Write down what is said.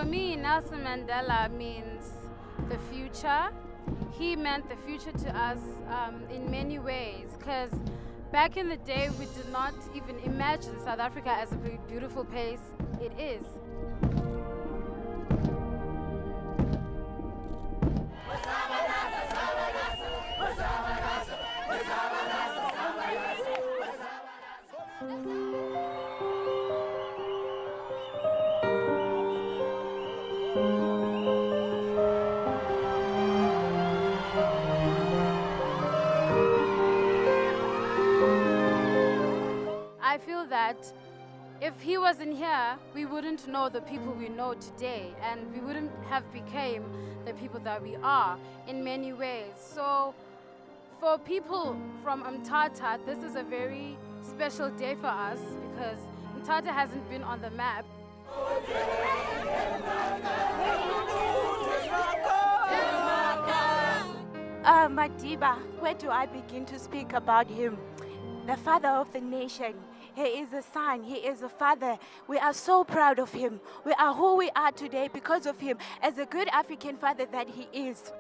me, Nelson Mandela means the future. He meant the future to us in many ways, because back in the day we did not even imagine South Africa as a beautiful place it is. I feel that if he wasn't here, we wouldn't know the people we know today, and we wouldn't have become the people that we are in many ways. So for people from Mthatha, this is a very special day for us because Mthatha hasn't been on the map. Madiba, where do I begin to speak about him? The father of the nation. He is a son, he is a father. We are so proud of him. We are who we are today because of him, as a good African father that he is.